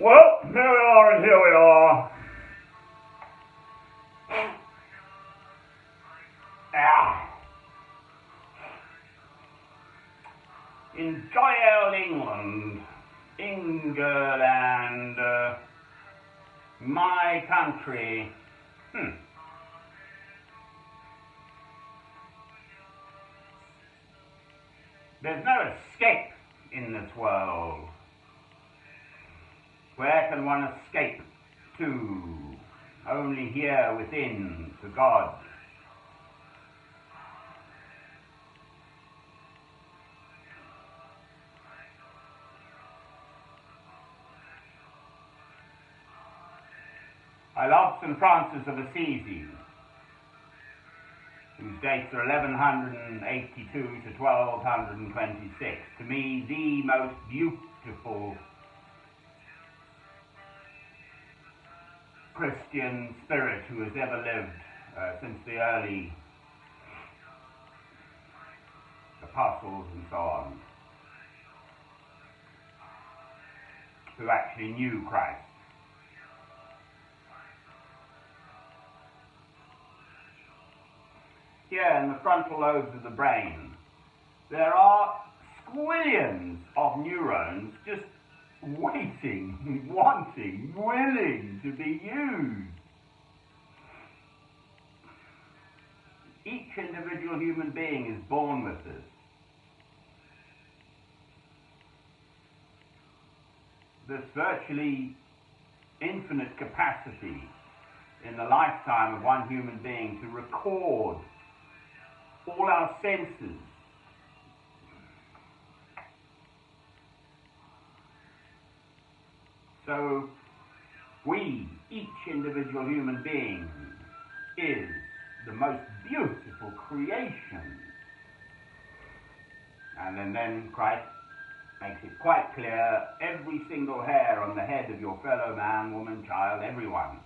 Well, here we are and here we are. In jolly old England, my country. There's no escape in this world. Where can one escape to? Only here within, to God. I love St. Francis of Assisi, whose dates are 1182 to 1226. To me, the most beautiful Christian spirit who has ever lived since the early apostles and so on, who actually knew Christ. Here in the frontal lobes of the brain, there are squillions of neurons just waiting, wanting, willing to be used. Each individual human being is born with this. This virtually infinite capacity in the lifetime of one human being to record all our senses. So we, each individual human being, is the most beautiful creation. And then Christ makes it quite clear, every single hair on the head of your fellow man, woman, child, everyone,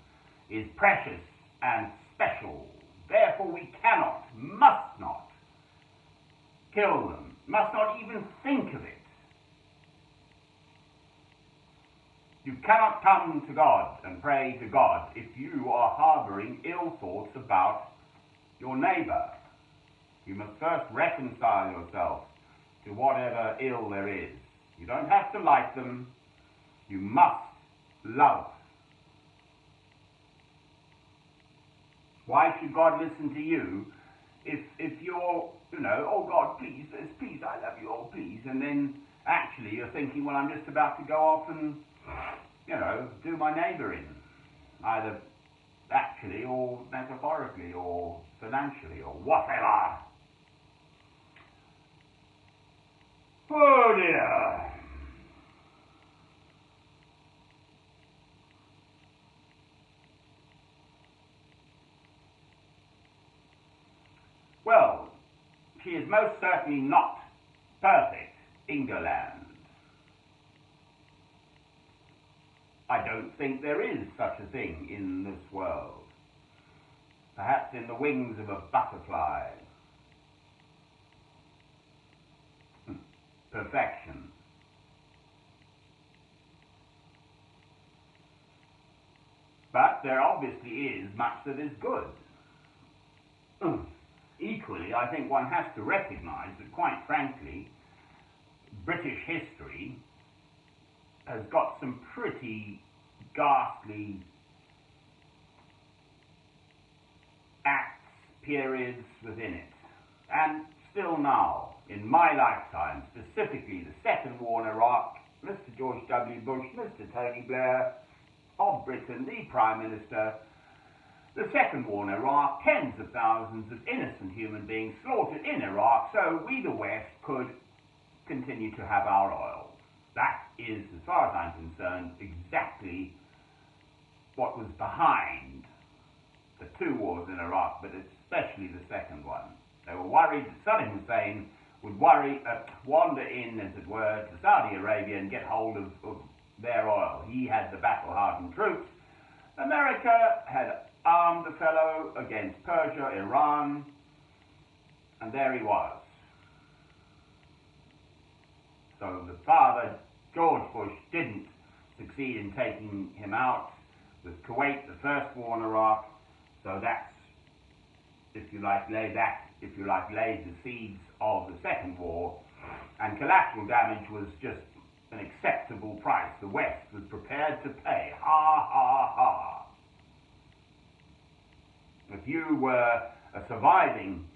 is precious and special. Therefore we cannot, must not kill them, must not even think of it. You cannot come to God and pray to God if you are harboring ill thoughts about your neighbor. You must first reconcile yourself to whatever ill there is. You don't have to like them. You must love. Why should God listen to you if you're, oh God, please, I love you, oh please, and then actually you're thinking, well, I'm just about to go off and, do my neighbor in, either actually or metaphorically or financially or whatever. Oh dear. Well, she is most certainly not perfect, England. I don't think there is such a thing in this world. Perhaps in the wings of a butterfly. Perfection. But there obviously is much that is good. Equally, I think one has to recognize that, quite frankly, British history has got some pretty ghastly acts, periods within it. And still now, in my lifetime, specifically the Second War in Iraq, Mr. George W. Bush, Mr. Tony Blair of Britain, the Prime Minister, the Second War in Iraq, tens of thousands of innocent human beings slaughtered in Iraq, so we, the West, could continue to have our oil. That is, as far as I'm concerned, exactly what was behind the two wars in Iraq, but especially the second one. They were worried that Saddam Hussein would wander in, as it were, to Saudi Arabia and get hold of their oil. He had the battle-hardened troops. America had armed the fellow against Persia, Iran, and there he was. So the father, George Bush, didn't succeed in taking him out. With Kuwait, the first war in Iraq, so that's, if you like, laid the seeds of the second war, and collateral damage was just an acceptable price the West was prepared to pay. Ha, ha, ha. If you were a surviving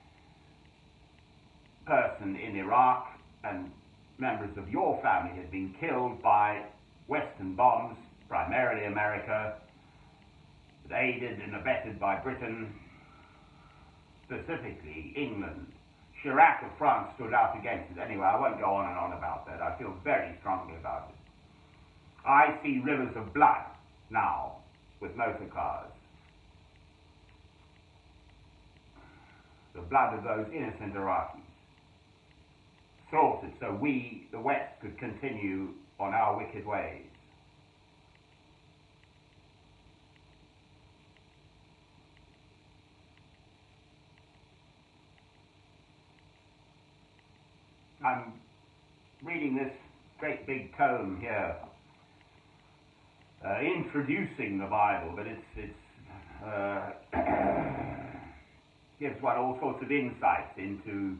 person in Iraq and members of your family had been killed by Western bombs, primarily America, aided and abetted by Britain, specifically England. Chirac of France stood out against it. Anyway, I won't go on and on about that. I feel very strongly about it. I see rivers of blood now with motor cars. The blood of those innocent Iraqis slaughtered so we, the West, could continue on our wicked ways. I'm reading this great big tome here, introducing the Bible, but it's gives one all sorts of insights into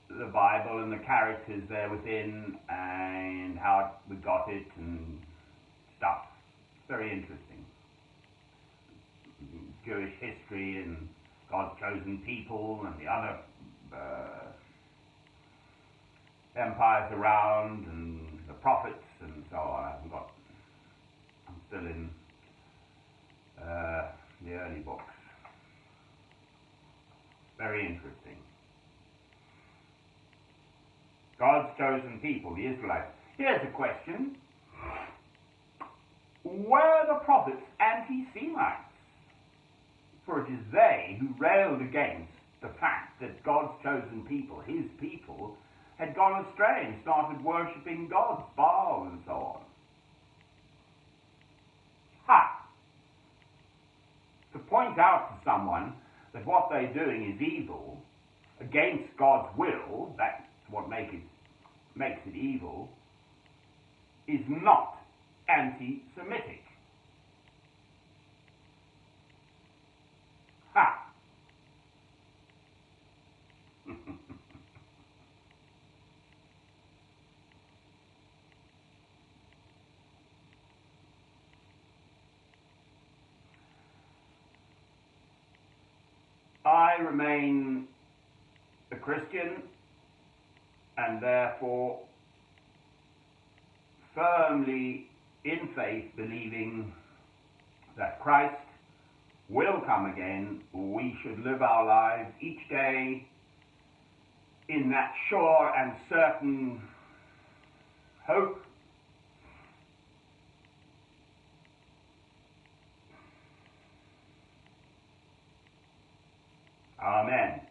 the Bible and the characters there within and how we got it and stuff. It's very interesting. Jewish history and God's chosen people and the other empires around and the prophets and so on. I'm still in the early books. Very interesting. God's chosen people, the Israelites. Here's a question. Were the prophets anti-Semites? For it is they who railed against the fact that God's chosen people, his people, had gone astray and started worshipping gods, Baal and so on. Ha! To point out to someone that what they're doing is evil, against God's will, that's what makes it evil, is not anti-Semitic. Ha! I remain a Christian and therefore firmly in faith believing that Christ will come again. We should live our lives each day in that sure and certain hope. Amen.